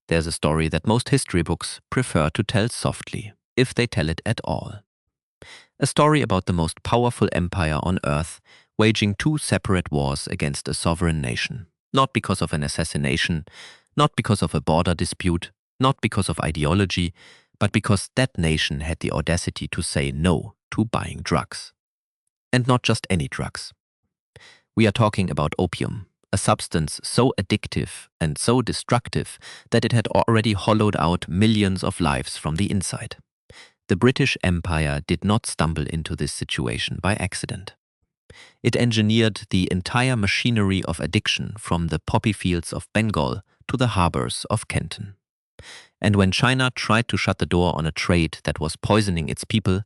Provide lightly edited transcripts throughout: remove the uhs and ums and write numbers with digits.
There's a story that most history books prefer to tell softly, if they tell it at all. A story about the most powerful empire on earth waging two separate wars against a sovereign nation, not because of an assassination, not because of a border dispute, not because of ideology, but because that nation had the audacity to say no to buying drugs. And not just any drugs. We are talking about opium, a substance so addictive and so destructive that it had already hollowed out millions of lives from the inside. The British Empire did not stumble into this situation by accident. It engineered the entire machinery of addiction from the poppy fields of Bengal to the harbors of Canton. And when China tried to shut the door on a trade that was poisoning its people,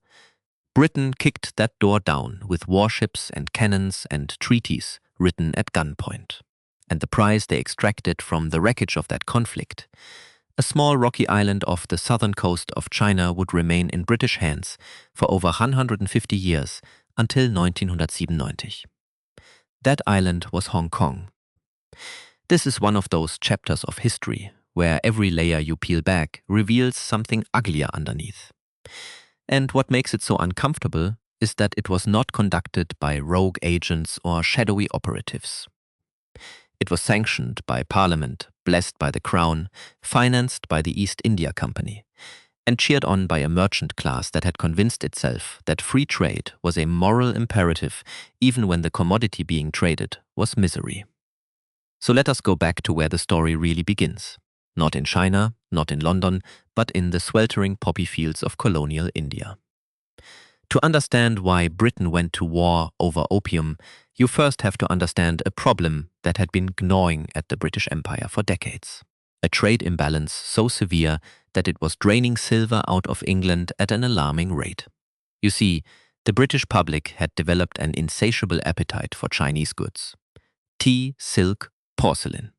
Britain kicked that door down with warships and cannons and treaties written at gunpoint. And the prize they extracted from the wreckage of that conflict, a small rocky island off the southern coast of China, would remain in British hands for over 150 years until 1997. That island was Hong Kong. This is one of those chapters of history where every layer you peel back reveals something uglier underneath. And what makes it so uncomfortable is that it was not conducted by rogue agents or shadowy operatives. It was sanctioned by Parliament, blessed by the Crown, financed by the East India Company, and cheered on by a merchant class that had convinced itself that free trade was a moral imperative even when the commodity being traded was misery. So let us go back to where the story really begins. Not in China, not in London, but in the sweltering poppy fields of colonial India. To understand why Britain went to war over opium, you first have to understand a problem that had been gnawing at the British Empire for decades. A trade imbalance so severe that it was draining silver out of England at an alarming rate. You see, the British public had developed an insatiable appetite for Chinese goods. Tea, silk, porcelain.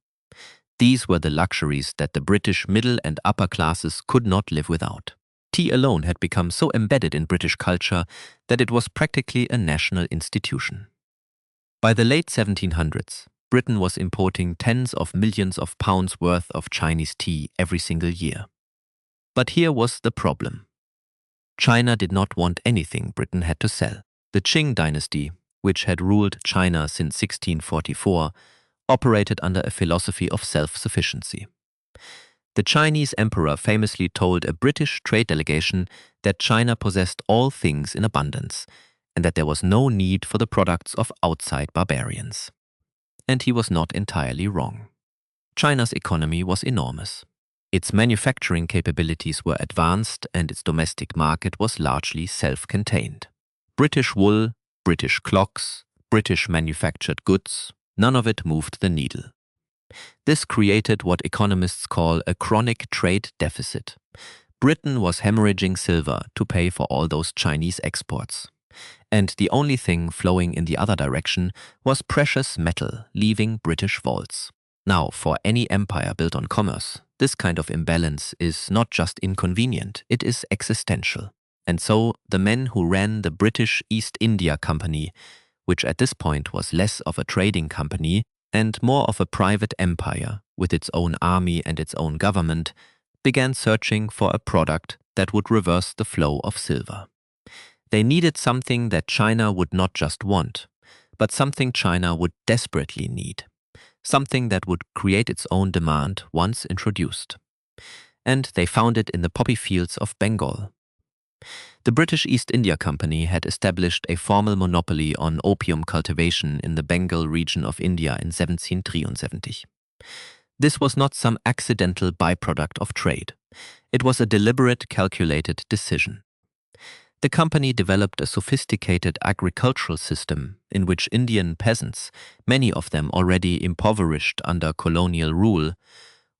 These were the luxuries that the British middle and upper classes could not live without. Tea alone had become so embedded in British culture that it was practically a national institution. By the late 1700s, Britain was importing tens of millions of pounds worth of Chinese tea every single year. But here was the problem. China did not want anything Britain had to sell. The Qing dynasty, which had ruled China since 1644, operated under a philosophy of self-sufficiency. The Chinese emperor famously told a British trade delegation that China possessed all things in abundance and that there was no need for the products of outside barbarians. And he was not entirely wrong. China's economy was enormous. Its manufacturing capabilities were advanced and its domestic market was largely self-contained. British wool, British clocks, British manufactured goods, none of it moved the needle. This created what economists call a chronic trade deficit. Britain was hemorrhaging silver to pay for all those Chinese exports. And the only thing flowing in the other direction was precious metal leaving British vaults. Now, for any empire built on commerce, this kind of imbalance is not just inconvenient, it is existential. And so, the men who ran the British East India Company, which at this point was less of a trading company and more of a private empire with its own army and its own government, began searching for a product that would reverse the flow of silver. They needed something that China would not just want, but something China would desperately need. Something that would create its own demand once introduced. And they found it in the poppy fields of Bengal. The British East India Company had established a formal monopoly on opium cultivation in the Bengal region of India in 1773. This was not some accidental byproduct of trade. It was a deliberate, calculated decision. The company developed a sophisticated agricultural system in which Indian peasants, many of them already impoverished under colonial rule,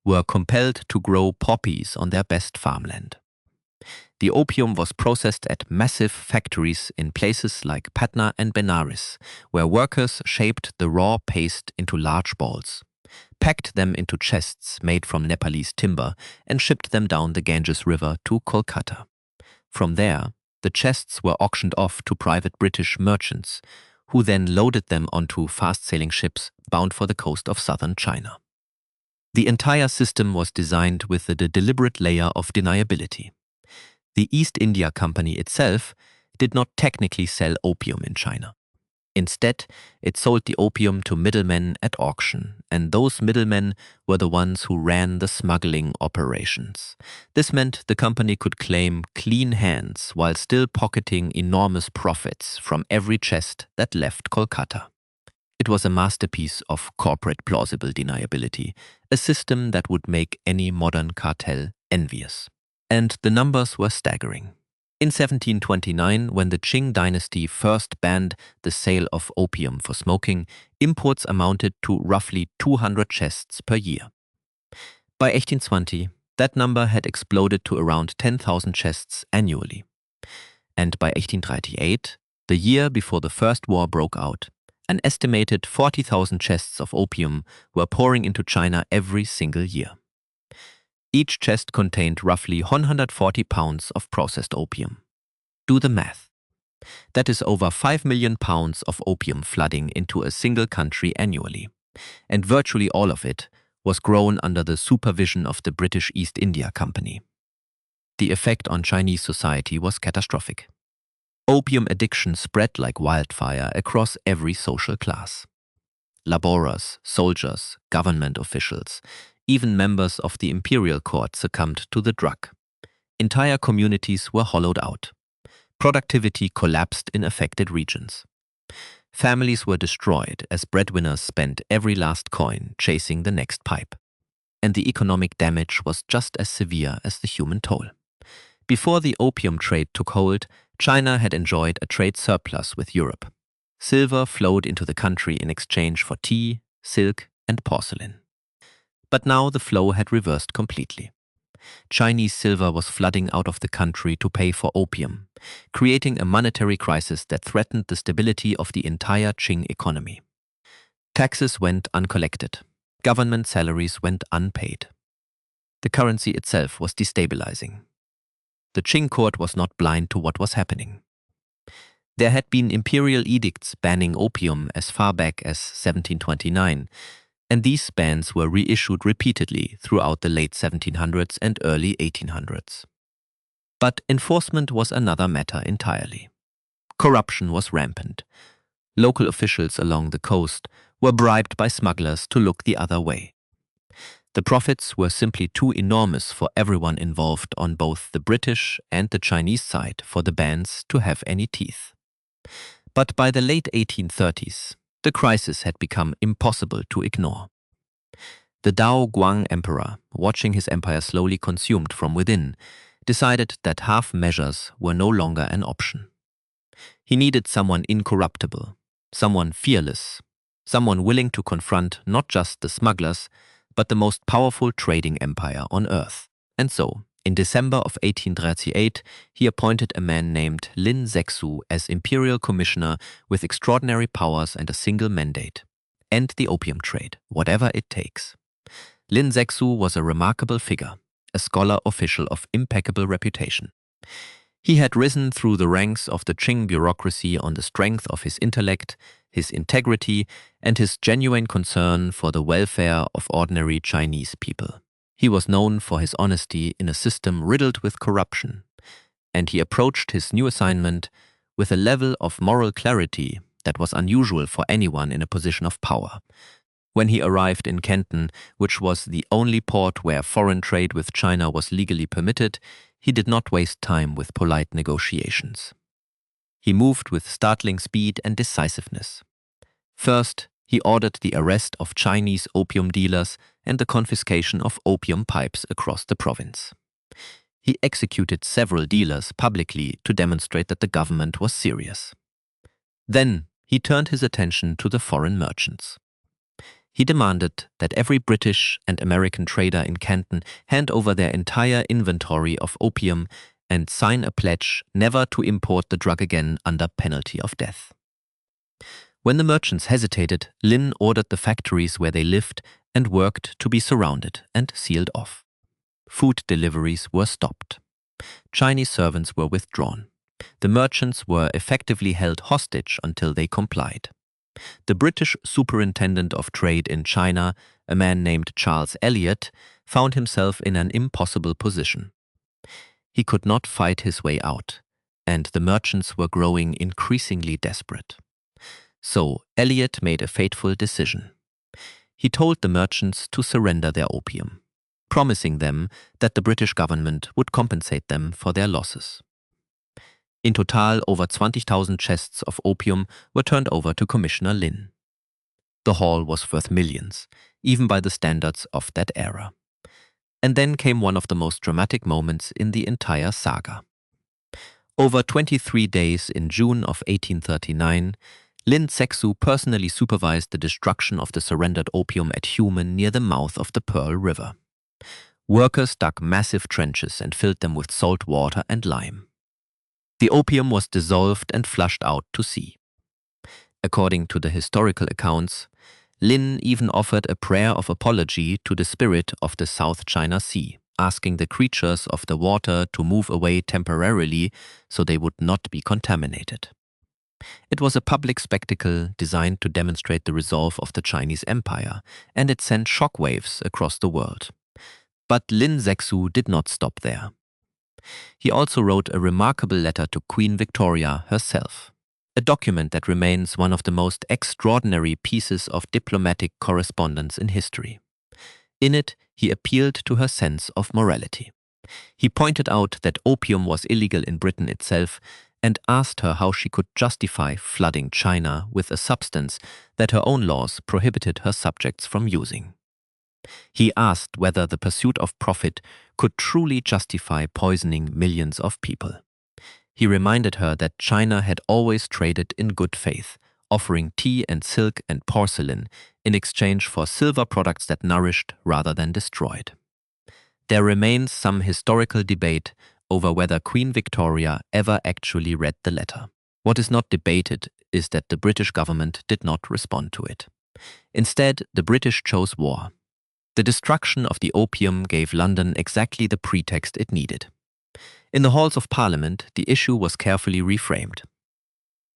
were compelled to grow poppies on their best farmland. The opium was processed at massive factories in places like Patna and Benares, where workers shaped the raw paste into large balls, packed them into chests made from Nepalese timber, and shipped them down the Ganges River to Kolkata. From there, the chests were auctioned off to private British merchants, who then loaded them onto fast-sailing ships bound for the coast of southern China. The entire system was designed with a deliberate layer of deniability. The East India Company itself did not technically sell opium in China. Instead, it sold the opium to middlemen at auction, and those middlemen were the ones who ran the smuggling operations. This meant the company could claim clean hands while still pocketing enormous profits from every chest that left Kolkata. It was a masterpiece of corporate plausible deniability, a system that would make any modern cartel envious. And the numbers were staggering. In 1729, when the Qing dynasty first banned the sale of opium for smoking, imports amounted to roughly 200 chests per year. By 1820, that number had exploded to around 10,000 chests annually. And by 1838, the year before the First War broke out, an estimated 40,000 chests of opium were pouring into China every single year. Each chest contained roughly 140 pounds of processed opium. Do the math. That is over 5 million pounds of opium flooding into a single country annually, and virtually all of it was grown under the supervision of the British East India Company. The effect on Chinese society was catastrophic. Opium addiction spread like wildfire across every social class. Laborers, soldiers, government officials, even members of the imperial court succumbed to the drug. Entire communities were hollowed out. Productivity collapsed in affected regions. Families were destroyed as breadwinners spent every last coin chasing the next pipe. And the economic damage was just as severe as the human toll. Before the opium trade took hold, China had enjoyed a trade surplus with Europe. Silver flowed into the country in exchange for tea, silk, and porcelain. But now the flow had reversed completely. Chinese silver was flooding out of the country to pay for opium, creating a monetary crisis that threatened the stability of the entire Qing economy. Taxes went uncollected. Government salaries went unpaid. The currency itself was destabilizing. The Qing court was not blind to what was happening. There had been imperial edicts banning opium as far back as 1729, and these bans were reissued repeatedly throughout the late 1700s and early 1800s. But enforcement was another matter entirely. Corruption was rampant. Local officials along the coast were bribed by smugglers to look the other way. The profits were simply too enormous for everyone involved on both the British and the Chinese side for the bans to have any teeth. But by the late 1830s, the crisis had become impossible to ignore. The Dao Guang emperor, watching his empire slowly consumed from within, decided that half measures were no longer an option. He needed someone incorruptible, someone fearless, someone willing to confront not just the smugglers, but the most powerful trading empire on earth. And so, in December of 1838, he appointed a man named Lin Zexu as imperial commissioner with extraordinary powers and a single mandate: end the opium trade, whatever it takes. Lin Zexu was a remarkable figure, a scholar official of impeccable reputation. He had risen through the ranks of the Qing bureaucracy on the strength of his intellect, his integrity, and his genuine concern for the welfare of ordinary Chinese people. He was known for his honesty in a system riddled with corruption, and he approached his new assignment with a level of moral clarity that was unusual for anyone in a position of power. When he arrived in Canton, which was the only port where foreign trade with China was legally permitted, he did not waste time with polite negotiations. He moved with startling speed and decisiveness. First, he ordered the arrest of Chinese opium dealers and the confiscation of opium pipes across the province. He executed several dealers publicly to demonstrate that the government was serious. Then he turned his attention to the foreign merchants. He demanded that every British and American trader in Canton hand over their entire inventory of opium and sign a pledge never to import the drug again under penalty of death. When the merchants hesitated, Lin ordered the factories where they lived and worked to be surrounded and sealed off. Food deliveries were stopped. Chinese servants were withdrawn. The merchants were effectively held hostage until they complied. The British superintendent of trade in China, a man named Charles Elliot, found himself in an impossible position. He could not fight his way out, and the merchants were growing increasingly desperate. So Elliot made a fateful decision. He told the merchants to surrender their opium, promising them that the British government would compensate them for their losses. In total, over 20,000 chests of opium were turned over to Commissioner Lin. The haul was worth millions, even by the standards of that era. And then came one of the most dramatic moments in the entire saga. Over 23 days in June of 1839, Lin Zexu personally supervised the destruction of the surrendered opium at Human near the mouth of the Pearl River. Workers dug massive trenches and filled them with salt water and lime. The opium was dissolved and flushed out to sea. According to the historical accounts, Lin even offered a prayer of apology to the spirit of the South China Sea, asking the creatures of the water to move away temporarily so they would not be contaminated. It was a public spectacle designed to demonstrate the resolve of the Chinese Empire, and it sent shockwaves across the world. But Lin Zexu did not stop there. He also wrote a remarkable letter to Queen Victoria herself, a document that remains one of the most extraordinary pieces of diplomatic correspondence in history. In it, he appealed to her sense of morality. He pointed out that opium was illegal in Britain itself and asked her how she could justify flooding China with a substance that her own laws prohibited her subjects from using. He asked whether the pursuit of profit could truly justify poisoning millions of people. He reminded her that China had always traded in good faith, offering tea and silk and porcelain in exchange for silver products that nourished rather than destroyed. There remains some historical debate over whether Queen Victoria ever actually read the letter. What is not debated is that the British government did not respond to it. Instead, the British chose war. The destruction of the opium gave London exactly the pretext it needed. In the halls of Parliament, the issue was carefully reframed.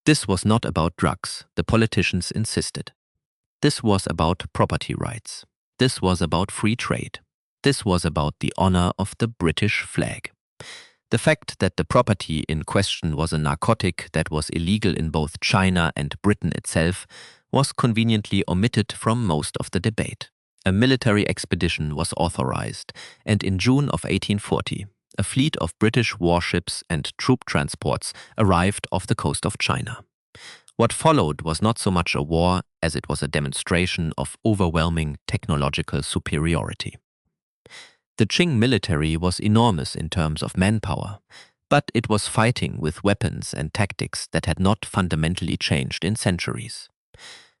This was not about drugs, the politicians insisted. This was about property rights. This was about free trade. This was about the honor of the British flag. The fact that the property in question was a narcotic that was illegal in both China and Britain itself was conveniently omitted from most of the debate. A military expedition was authorized, and in June of 1840, a fleet of British warships and troop transports arrived off the coast of China. What followed was not so much a war as it was a demonstration of overwhelming technological superiority. The Qing military was enormous in terms of manpower, but it was fighting with weapons and tactics that had not fundamentally changed in centuries.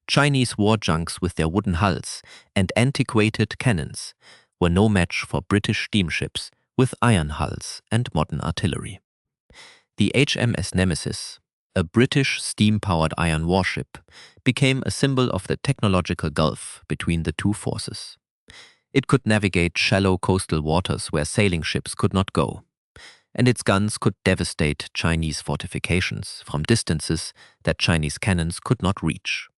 Chinese war junks with their wooden hulls and antiquated cannons were no match for British steamships with iron hulls and modern artillery. The HMS Nemesis, a British steam-powered iron warship, became a symbol of the technological gulf between the two forces. It could navigate shallow coastal waters where sailing ships could not go, and its guns could devastate Chinese fortifications from distances that Chinese cannons could not reach.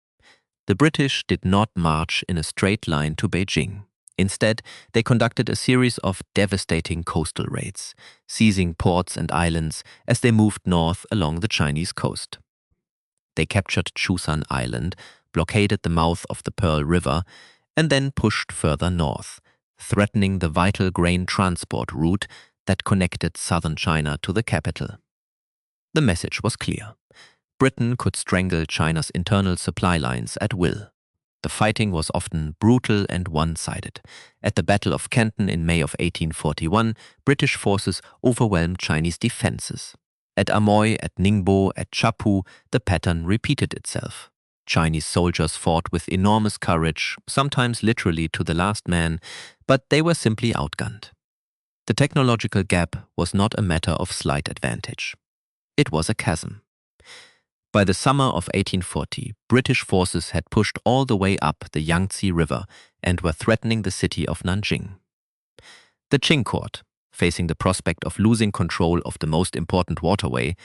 The British did not march in a straight line to Beijing. Instead, they conducted a series of devastating coastal raids, seizing ports and islands as they moved north along the Chinese coast. They captured Chusan Island, blockaded the mouth of the Pearl River, and then pushed further north, threatening the vital grain transport route that connected southern China to the capital. The message was clear. Britain could strangle China's internal supply lines at will. The fighting was often brutal and one-sided. At the Battle of Canton in May of 1841, British forces overwhelmed Chinese defenses. At Amoy, at Ningbo, at Chapu, the pattern repeated itself. Chinese soldiers fought with enormous courage, sometimes literally to the last man, but they were simply outgunned. The technological gap was not a matter of slight advantage. It was a chasm. By the summer of 1840, British forces had pushed all the way up the Yangtze River and were threatening the city of Nanjing. The Qing court, facing the prospect of losing control of the most important waterway,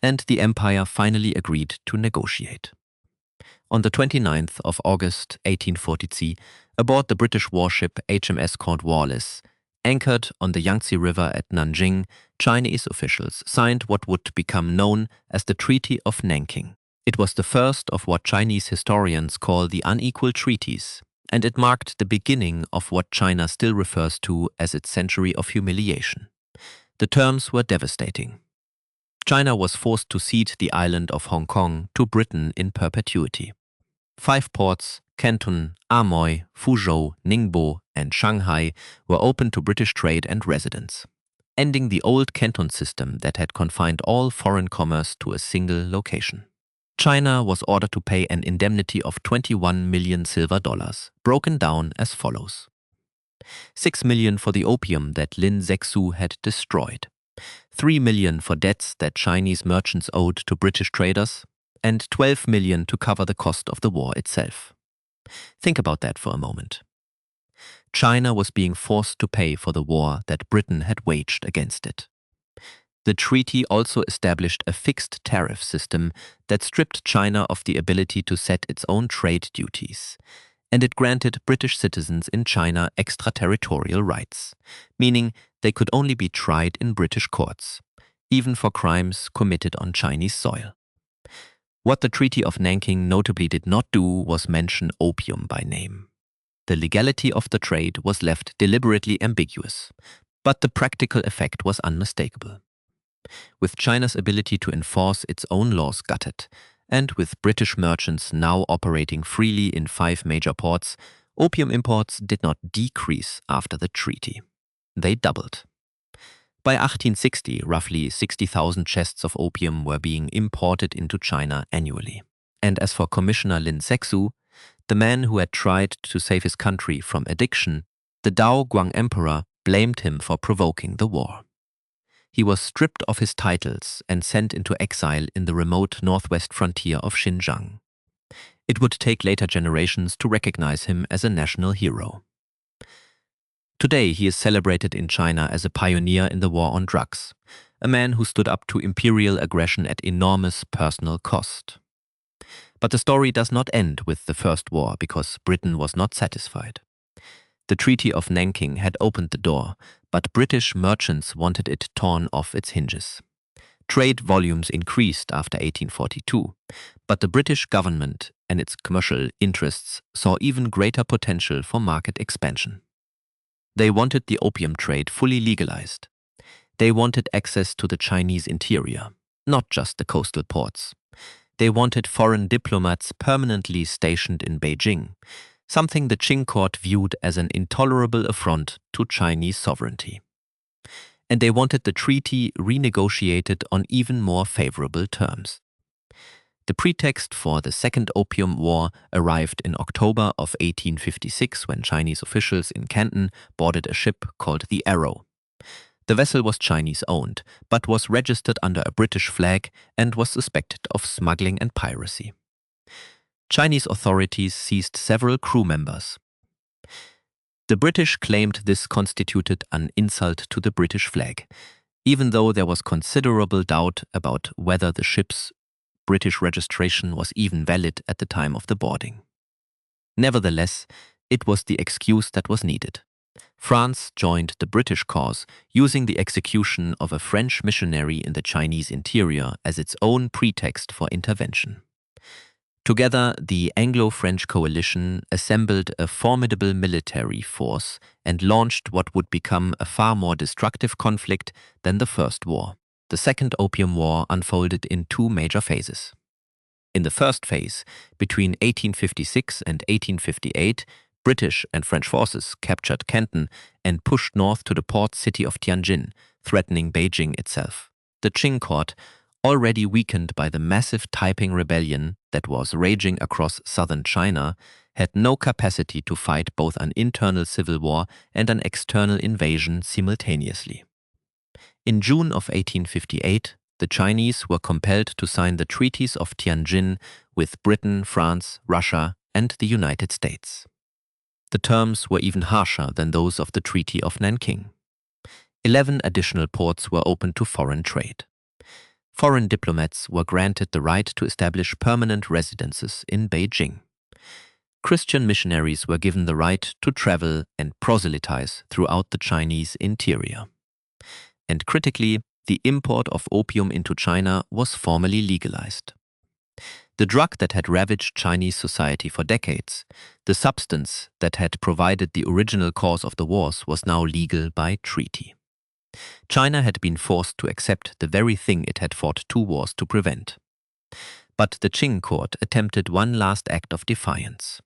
and the empire finally agreed to negotiate. On the 29th of August 1843, aboard the British warship HMS Cornwallis, anchored on the Yangtze River at Nanjing, Chinese officials signed what would become known as the Treaty of Nanking. It was the first of what Chinese historians call the unequal treaties, and it marked the beginning of what China still refers to as its century of humiliation. The terms were devastating. China was forced to cede the island of Hong Kong to Britain in perpetuity. 5 ports, Canton, Amoy, Fuzhou, Ningbo, and Shanghai, were open to British trade and residence, ending the old Canton system that had confined all foreign commerce to a single location. China was ordered to pay an indemnity of 21 million silver dollars, broken down as follows: 6 million for the opium that Lin Zexu had destroyed, 3 million for debts that Chinese merchants owed to British traders, and 12 million to cover the cost of the war itself. Think about that for a moment. China was being forced to pay for the war that Britain had waged against it. The treaty also established a fixed tariff system that stripped China of the ability to set its own trade duties, and it granted British citizens in China extraterritorial rights, meaning they could only be tried in British courts, even for crimes committed on Chinese soil. What the Treaty of Nanking notably did not do was mention opium by name. The legality of the trade was left deliberately ambiguous, but the practical effect was unmistakable. With China's ability to enforce its own laws gutted, and with British merchants now operating freely in 5 major ports, opium imports did not decrease after the treaty. They doubled. By 1860, roughly 60,000 chests of opium were being imported into China annually. And as for Commissioner Lin Zexu, the man who had tried to save his country from addiction, the Dao Guang Emperor blamed him for provoking the war. He was stripped of his titles and sent into exile in the remote northwest frontier of Xinjiang. It would take later generations to recognize him as a national hero. Today he is celebrated in China as a pioneer in the war on drugs, a man who stood up to imperial aggression at enormous personal cost. But the story does not end with the First War because Britain was not satisfied. The Treaty of Nanking had opened the door, but British merchants wanted it torn off its hinges. Trade volumes increased after 1842, but the British government and its commercial interests saw even greater potential for market expansion. They wanted the opium trade fully legalized. They wanted access to the Chinese interior, not just the coastal ports. They wanted foreign diplomats permanently stationed in Beijing, something the Qing court viewed as an intolerable affront to Chinese sovereignty. And they wanted the treaty renegotiated on even more favorable terms. The pretext for the Second Opium War arrived in October of 1856 when Chinese officials in Canton boarded a ship called the Arrow. The vessel was Chinese-owned, but was registered under a British flag and was suspected of smuggling and piracy. Chinese authorities seized several crew members. The British claimed this constituted an insult to the British flag, even though there was considerable doubt about whether the ship's British registration was even valid at the time of the boarding. Nevertheless, it was the excuse that was needed. France joined the British cause, using the execution of a French missionary in the Chinese interior as its own pretext for intervention. Together, the Anglo-French coalition assembled a formidable military force and launched what would become a far more destructive conflict than the First War. The Second Opium War unfolded in 2 major phases. In the first phase, between 1856 and 1858, British and French forces captured Canton and pushed north to the port city of Tianjin, threatening Beijing itself. The Qing court, already weakened by the massive Taiping rebellion that was raging across southern China, had no capacity to fight both an internal civil war and an external invasion simultaneously. In June of 1858, the Chinese were compelled to sign the treaties of Tianjin with Britain, France, Russia, and the United States. The terms were even harsher than those of the Treaty of Nanking. 11 additional ports were open to foreign trade. foreign diplomats were granted the right to establish permanent residences in Beijing. Christian missionaries were given the right to travel and proselytize throughout the Chinese interior. And critically, the import of opium into China was formally legalized. The drug that had ravaged Chinese society for decades, the substance that had provided the original cause of the wars, was now legal by treaty. China had been forced to accept the very thing it had fought 2 wars to prevent. But the Qing court attempted one last act of defiance.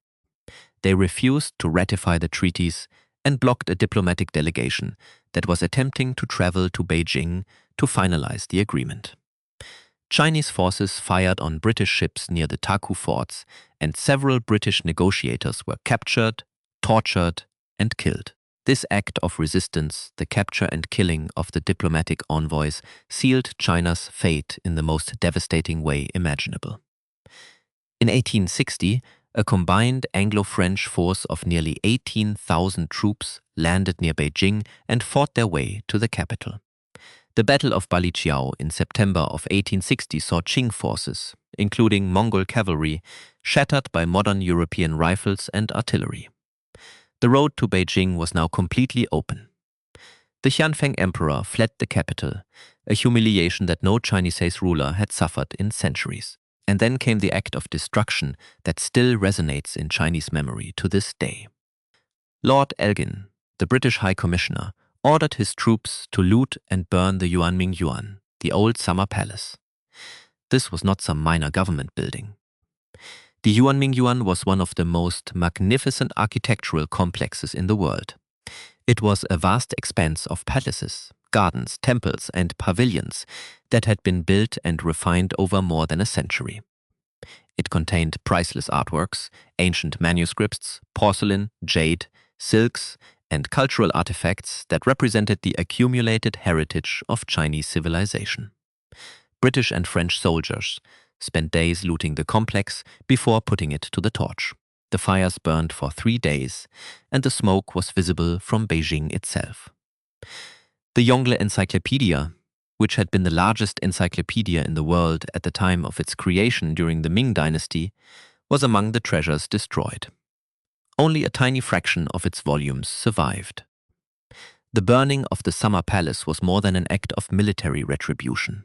They refused to ratify the treaties and blocked a diplomatic delegation that was attempting to travel to Beijing to finalize the agreement. Chinese forces fired on British ships near the Taku forts, and several British negotiators were captured, tortured, and killed. This act of resistance, the capture and killing of the diplomatic envoys, sealed China's fate in the most devastating way imaginable. In 1860, a combined Anglo-French force of nearly 18,000 troops landed near Beijing and fought their way to the capital. The Battle of Baliqiao in September of 1860 saw Qing forces, including Mongol cavalry, shattered by modern European rifles and artillery. The road to Beijing was now completely open. The Xianfeng Emperor fled the capital, a humiliation that no Chinese ruler had suffered in centuries. And then came the act of destruction that still resonates in Chinese memory to this day. Lord Elgin, the British High Commissioner, ordered his troops to loot and burn the Yuanming Yuan, the old summer palace. This was not some minor government building. The Yuanming Yuan was one of the most magnificent architectural complexes in the world. It was a vast expanse of palaces, gardens, temples, and pavilions that had been built and refined over more than a century. It contained priceless artworks, ancient manuscripts, porcelain, jade, silks, and cultural artifacts that represented the accumulated heritage of Chinese civilization. British and French soldiers spent days looting the complex before putting it to the torch. The fires burned for 3 days, and the smoke was visible from Beijing itself. The Yongle Encyclopedia, which had been the largest encyclopedia in the world at the time of its creation during the Ming Dynasty, was among the treasures destroyed. Only a tiny fraction of its volumes survived. The burning of the Summer Palace was more than an act of military retribution.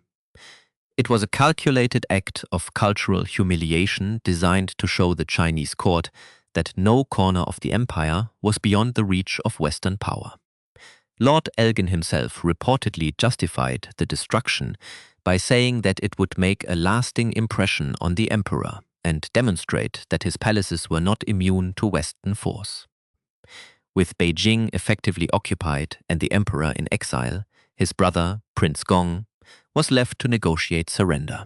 It was a calculated act of cultural humiliation designed to show the Chinese court that no corner of the empire was beyond the reach of Western power. Lord Elgin himself reportedly justified the destruction by saying that it would make a lasting impression on the emperor and demonstrate that his palaces were not immune to Western force. With Beijing effectively occupied and the emperor in exile, his brother, Prince Gong, was left to negotiate surrender.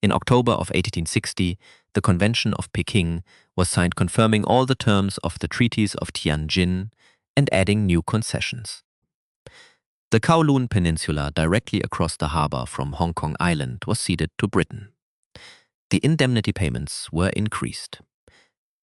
In October of 1860, the Convention of Peking was signed confirming all the terms of the treaties of Tianjin and adding new concessions. The Kowloon Peninsula directly across the harbor from Hong Kong Island was ceded to Britain. The indemnity payments were increased.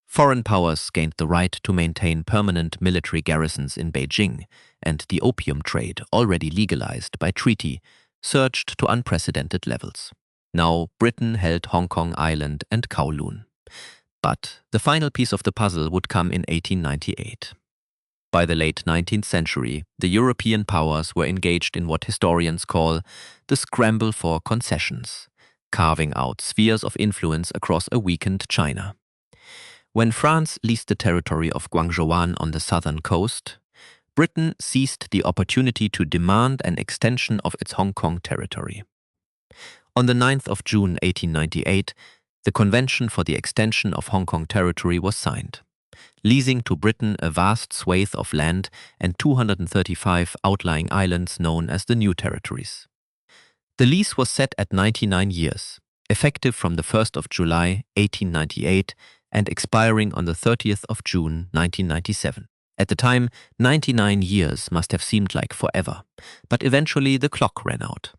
Foreign powers gained the right to maintain permanent military garrisons in Beijing, and the opium trade, already legalized by treaty, surged to unprecedented levels. Now Britain held Hong Kong Island and Kowloon. But the final piece of the puzzle would come in 1898. By the late 19th century, the European powers were engaged in what historians call the scramble for concessions, carving out spheres of influence across a weakened China. When France leased the territory of Guangzhouan on the southern coast, Britain seized the opportunity to demand an extension of its Hong Kong territory. On the 9th of June 1898, the Convention for the Extension of Hong Kong Territory was signed, leasing to Britain a vast swathe of land and 235 outlying islands known as the New Territories. The lease was set at 99 years, effective from the 1st of July 1898 and expiring on the 30th of June 1997. At the time, 99 years must have seemed like forever, but eventually the clock ran out.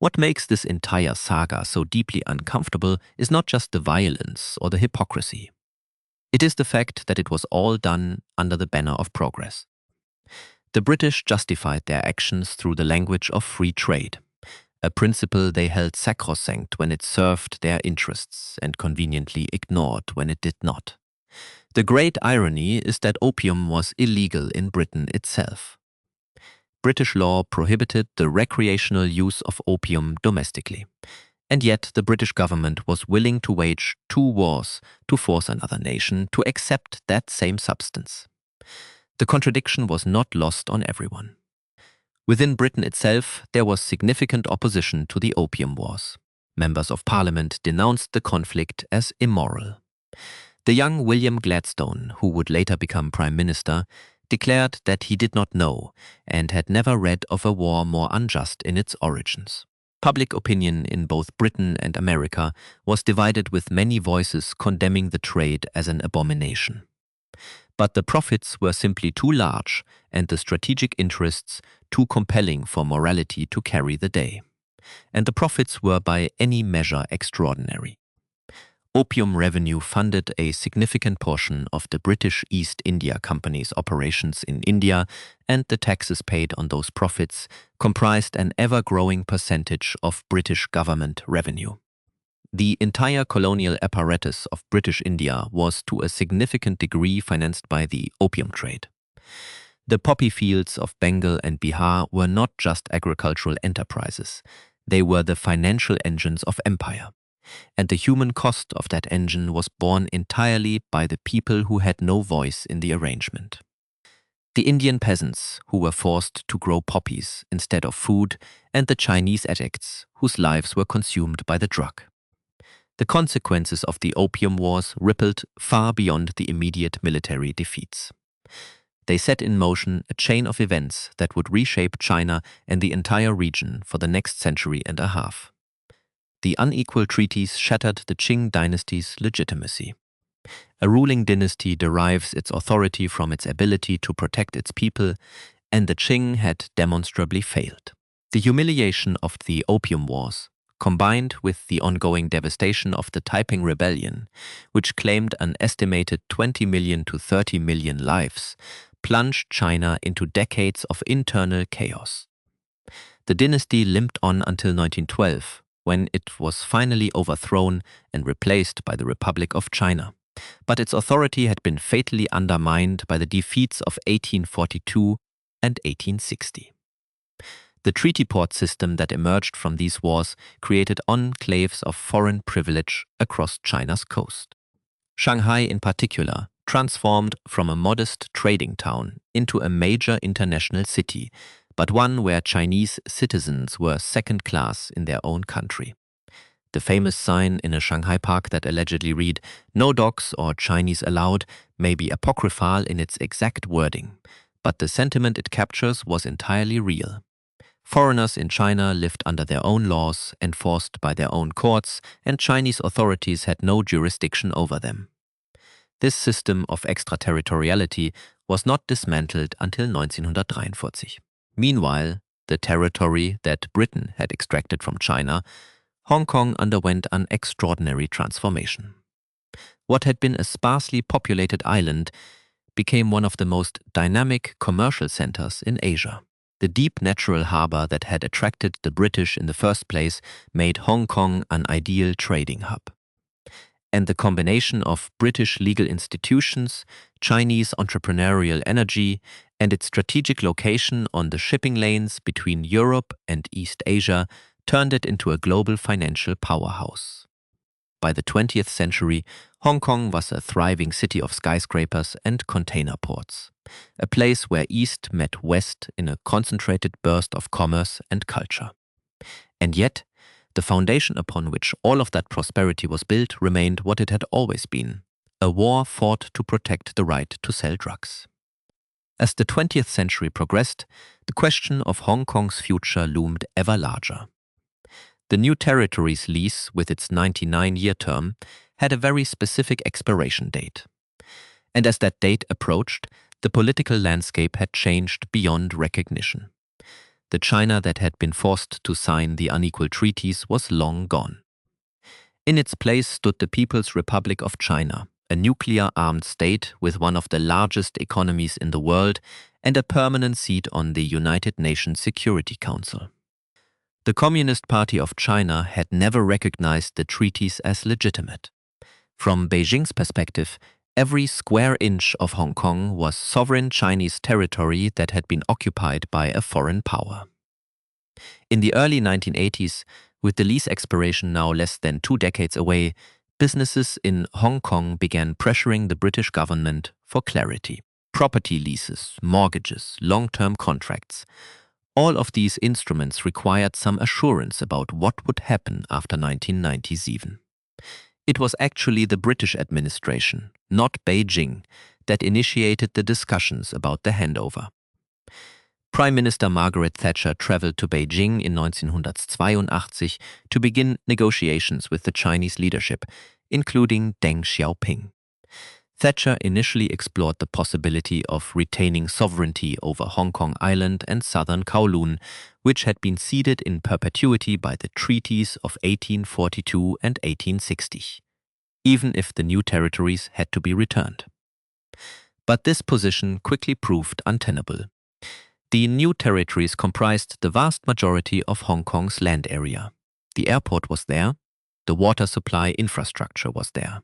What makes this entire saga so deeply uncomfortable is not just the violence or the hypocrisy. It is the fact that it was all done under the banner of progress. The British justified their actions through the language of free trade, a principle they held sacrosanct when it served their interests and conveniently ignored when it did not. The great irony is that opium was illegal in Britain itself. British law prohibited the recreational use of opium domestically, and yet the British government was willing to wage 2 wars to force another nation to accept that same substance. The contradiction was not lost on everyone. Within Britain itself, there was significant opposition to the Opium Wars. Members of Parliament denounced the conflict as immoral. The young William Gladstone, who would later become Prime Minister, declared that he did not know and had never read of a war more unjust in its origins. Public opinion in both Britain and America was divided, with many voices condemning the trade as an abomination. But the profits were simply too large and the strategic interests too compelling for morality to carry the day. And the profits were by any measure extraordinary. Opium revenue funded a significant portion of the British East India Company's operations in India, and the taxes paid on those profits comprised an ever-growing percentage of British government revenue. The entire colonial apparatus of British India was to a significant degree financed by the opium trade. The poppy fields of Bengal and Bihar were not just agricultural enterprises, they were the financial engines of empire. And the human cost of that engine was borne entirely by the people who had no voice in the arrangement. The Indian peasants who were forced to grow poppies instead of food, and the Chinese addicts whose lives were consumed by the drug. The consequences of the Opium Wars rippled far beyond the immediate military defeats. They set in motion a chain of events that would reshape China and the entire region for the next century and a half. The unequal treaties shattered the Qing dynasty's legitimacy. A ruling dynasty derives its authority from its ability to protect its people, and the Qing had demonstrably failed. The humiliation of the Opium Wars, combined with the ongoing devastation of the Taiping Rebellion, which claimed an estimated 20 million to 30 million lives, plunged China into decades of internal chaos. The dynasty limped on until 1912, when it was finally overthrown and replaced by the Republic of China. But its authority had been fatally undermined by the defeats of 1842 and 1860. The treaty port system that emerged from these wars created enclaves of foreign privilege across China's coast. Shanghai, in particular, transformed from a modest trading town into a major international city, but one where Chinese citizens were second class in their own country. The famous sign in a Shanghai park that allegedly read, "No dogs or Chinese allowed," may be apocryphal in its exact wording, but the sentiment it captures was entirely real. Foreigners in China lived under their own laws, enforced by their own courts, and Chinese authorities had no jurisdiction over them. This system of extraterritoriality was not dismantled until 1943. Meanwhile, the territory that Britain had extracted from China, Hong Kong underwent an extraordinary transformation. What had been a sparsely populated island became one of the most dynamic commercial centers in Asia. The deep natural harbor that had attracted the British in the first place made Hong Kong an ideal trading hub. And the combination of British legal institutions, Chinese entrepreneurial energy, and its strategic location on the shipping lanes between Europe and East Asia turned it into a global financial powerhouse. By the 20th century, Hong Kong was a thriving city of skyscrapers and container ports, a place where East met West in a concentrated burst of commerce and culture. And yet, the foundation upon which all of that prosperity was built remained what it had always been: a war fought to protect the right to sell drugs. As the 20th century progressed, the question of Hong Kong's future loomed ever larger. The New Territories lease, with its 99-year term, had a very specific expiration date. And as that date approached, the political landscape had changed beyond recognition. The China that had been forced to sign the unequal treaties was long gone. In its place stood the People's Republic of China, a nuclear-armed state with one of the largest economies in the world and a permanent seat on the United Nations Security Council. The Communist Party of China had never recognized the treaties as legitimate. From Beijing's perspective, every square inch of Hong Kong was sovereign Chinese territory that had been occupied by a foreign power. In the early 1980s, with the lease expiration now less than 2 decades away, businesses in Hong Kong began pressuring the British government for clarity. Property leases, mortgages, long-term contracts. All of these instruments required some assurance about what would happen after 1997. It was actually the British administration, not Beijing, that initiated the discussions about the handover. Prime Minister Margaret Thatcher traveled to Beijing in 1982 to begin negotiations with the Chinese leadership, including Deng Xiaoping. Thatcher initially explored the possibility of retaining sovereignty over Hong Kong Island and southern Kowloon, which had been ceded in perpetuity by the treaties of 1842 and 1860, even if the new territories had to be returned. But this position quickly proved untenable. The new territories comprised the vast majority of Hong Kong's land area. The airport was there, the water supply infrastructure was there.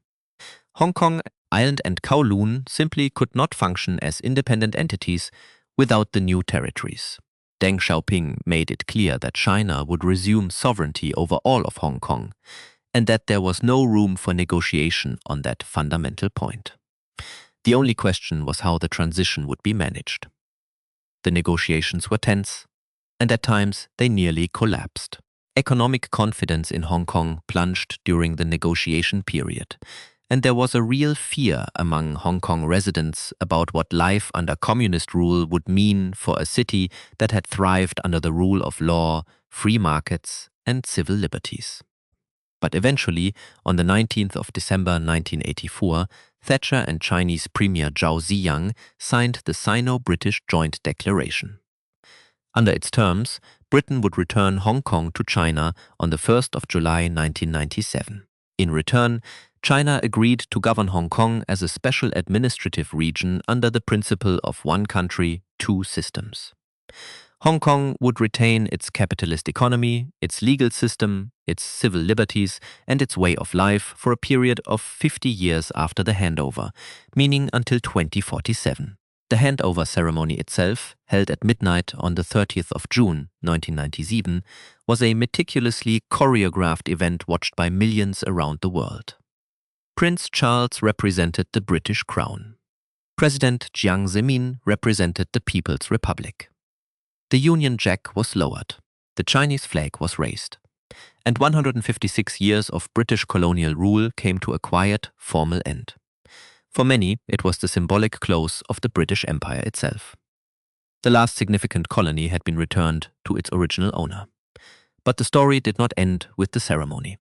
Hong Kong Island and Kowloon simply could not function as independent entities without the new territories. Deng Xiaoping made it clear that China would resume sovereignty over all of Hong Kong, and that there was no room for negotiation on that fundamental point. The only question was how the transition would be managed. The negotiations were tense, and at times they nearly collapsed. Economic confidence in Hong Kong plunged during the negotiation period, and there was a real fear among Hong Kong residents about what life under communist rule would mean for a city that had thrived under the rule of law, free markets, and civil liberties. But eventually, on the 19th of December 1984, Thatcher and Chinese Premier Zhao Ziyang signed the Sino-British Joint Declaration. Under its terms, Britain would return Hong Kong to China on the 1st of July 1997. In return, China agreed to govern Hong Kong as a special administrative region under the principle of one country, two systems. Hong Kong would retain its capitalist economy, its legal system, its civil liberties, and its way of life for a period of 50 years after the handover, meaning until 2047. The handover ceremony itself, held at midnight on the 30th of June 1997, was a meticulously choreographed event watched by millions around the world. Prince Charles represented the British Crown. President Jiang Zemin represented the People's Republic. The Union Jack was lowered, the Chinese flag was raised, and 156 years of British colonial rule came to a quiet, formal end. For many, it was the symbolic close of the British Empire itself. The last significant colony had been returned to its original owner. But the story did not end with the ceremony.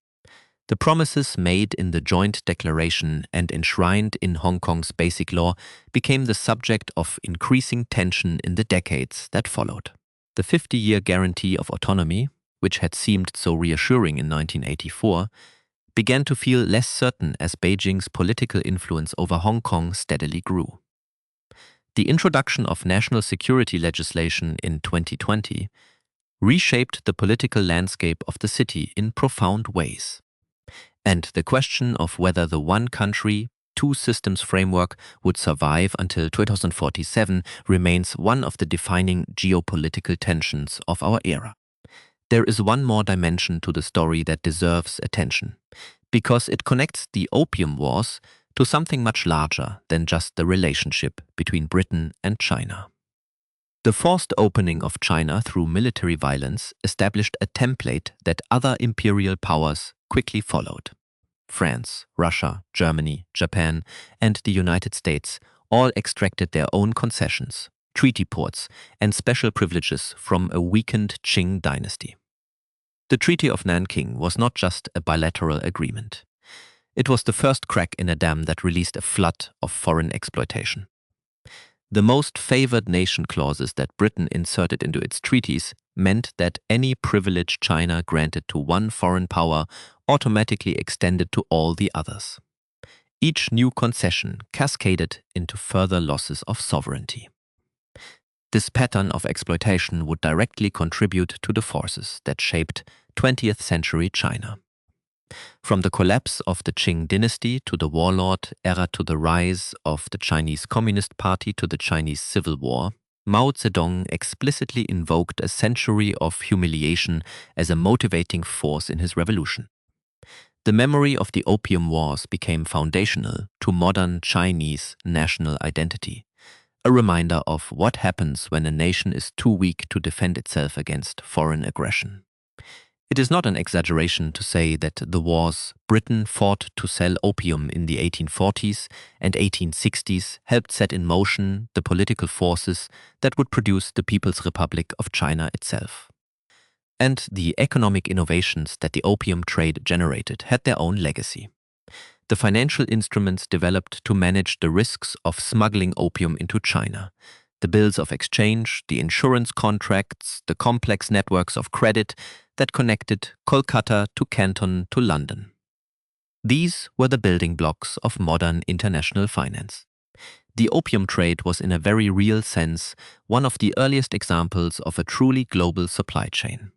The promises made in the Joint Declaration and enshrined in Hong Kong's Basic Law became the subject of increasing tension in the decades that followed. The 50-year guarantee of autonomy, which had seemed so reassuring in 1984, began to feel less certain as Beijing's political influence over Hong Kong steadily grew. The introduction of national security legislation in 2020 reshaped the political landscape of the city in profound ways. And the question of whether the one country, two systems framework would survive until 2047 remains one of the defining geopolitical tensions of our era. There is one more dimension to the story that deserves attention, because it connects the Opium Wars to something much larger than just the relationship between Britain and China. The forced opening of China through military violence established a template that other imperial powers quickly followed. France, Russia, Germany, Japan, and the United States all extracted their own concessions, treaty ports, and special privileges from a weakened Qing dynasty. The Treaty of Nanking was not just a bilateral agreement. It was the first crack in a dam that released a flood of foreign exploitation. The most favored nation clauses that Britain inserted into its treaties meant that any privilege China granted to one foreign power automatically extended to all the others. Each new concession cascaded into further losses of sovereignty. This pattern of exploitation would directly contribute to the forces that shaped 20th century China. From the collapse of the Qing dynasty to the warlord era to the rise of the Chinese Communist Party to the Chinese Civil War, Mao Zedong explicitly invoked a century of humiliation as a motivating force in his revolution. The memory of the Opium Wars became foundational to modern Chinese national identity, a reminder of what happens when a nation is too weak to defend itself against foreign aggression. It is not an exaggeration to say that the wars Britain fought to sell opium in the 1840s and 1860s helped set in motion the political forces that would produce the People's Republic of China itself. And the economic innovations that the opium trade generated had their own legacy. The financial instruments developed to manage the risks of smuggling opium into China, the bills of exchange, the insurance contracts, the complex networks of credit that connected Kolkata to Canton to London. These were the building blocks of modern international finance. The opium trade was in a very real sense one of the earliest examples of a truly global supply chain.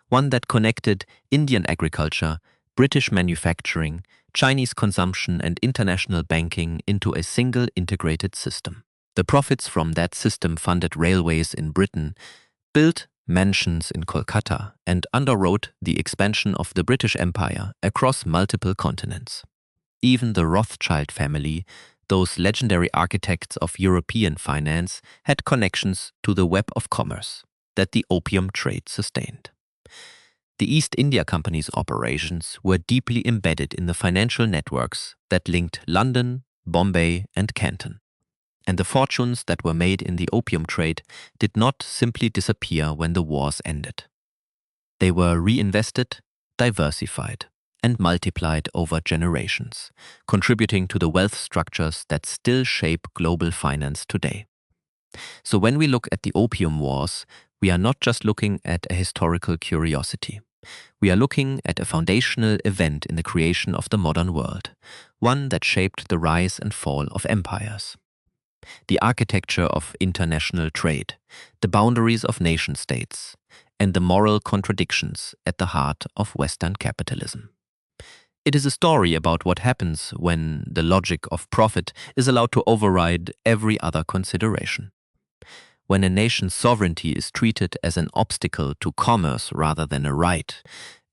One that connected Indian agriculture, British manufacturing, Chinese consumption and international banking into a single integrated system. The profits from that system funded railways in Britain, built mansions in Kolkata, and underwrote the expansion of the British Empire across multiple continents. Even the Rothschild family, those legendary architects of European finance, had connections to the web of commerce that the opium trade sustained. The East India Company's operations were deeply embedded in the financial networks that linked London, Bombay, and Canton. And the fortunes that were made in the opium trade did not simply disappear when the wars ended. They were reinvested, diversified, and multiplied over generations, contributing to the wealth structures that still shape global finance today. So when we look at the Opium Wars, we are not just looking at a historical curiosity. We are looking at a foundational event in the creation of the modern world, one that shaped the rise and fall of empires. The architecture of international trade, the boundaries of nation-states, and the moral contradictions at the heart of Western capitalism. It is a story about what happens when the logic of profit is allowed to override every other consideration. When a nation's sovereignty is treated as an obstacle to commerce rather than a right,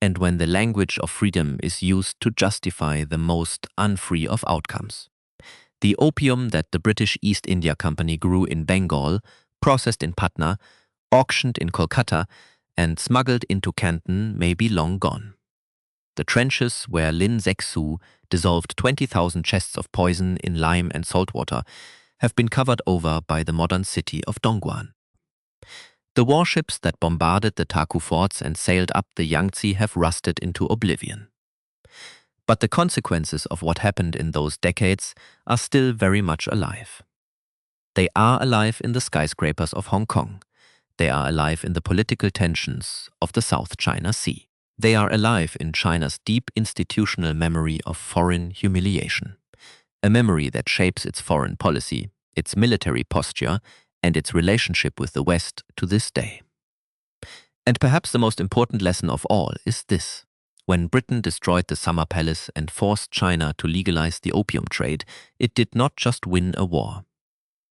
and when the language of freedom is used to justify the most unfree of outcomes. The opium that the British East India Company grew in Bengal, processed in Patna, auctioned in Kolkata, and smuggled into Canton may be long gone. The trenches where Lin Zexu dissolved 20,000 chests of poison in lime and salt water have been covered over by the modern city of Dongguan. The warships that bombarded the Taku forts and sailed up the Yangtze have rusted into oblivion. But the consequences of what happened in those decades are still very much alive. They are alive in the skyscrapers of Hong Kong. They are alive in the political tensions of the South China Sea. They are alive in China's deep institutional memory of foreign humiliation, a memory that shapes its foreign policy, its military posture, and its relationship with the West to this day. And perhaps the most important lesson of all is this. When Britain destroyed the Summer Palace and forced China to legalize the opium trade, it did not just win a war.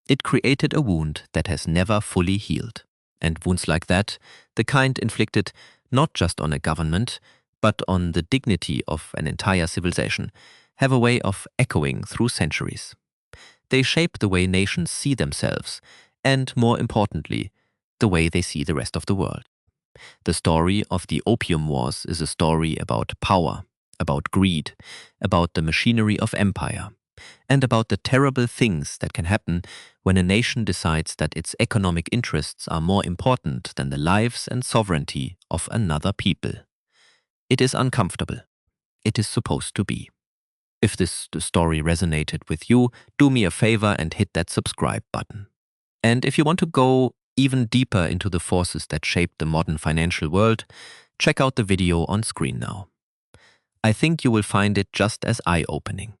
It created a wound that has never fully healed. And wounds like that, the kind inflicted not just on a government, but on the dignity of an entire civilization, have a way of echoing through centuries. They shape the way nations see themselves, and more importantly, the way they see the rest of the world. The story of the Opium Wars is a story about power, about greed, about the machinery of empire, and about the terrible things that can happen when a nation decides that its economic interests are more important than the lives and sovereignty of another people. It is uncomfortable. It is supposed to be. If this story resonated with you, do me a favor and hit that subscribe button. And if you want to go even deeper into the forces that shape the modern financial world, check out the video on screen now. I think you will find it just as eye-opening.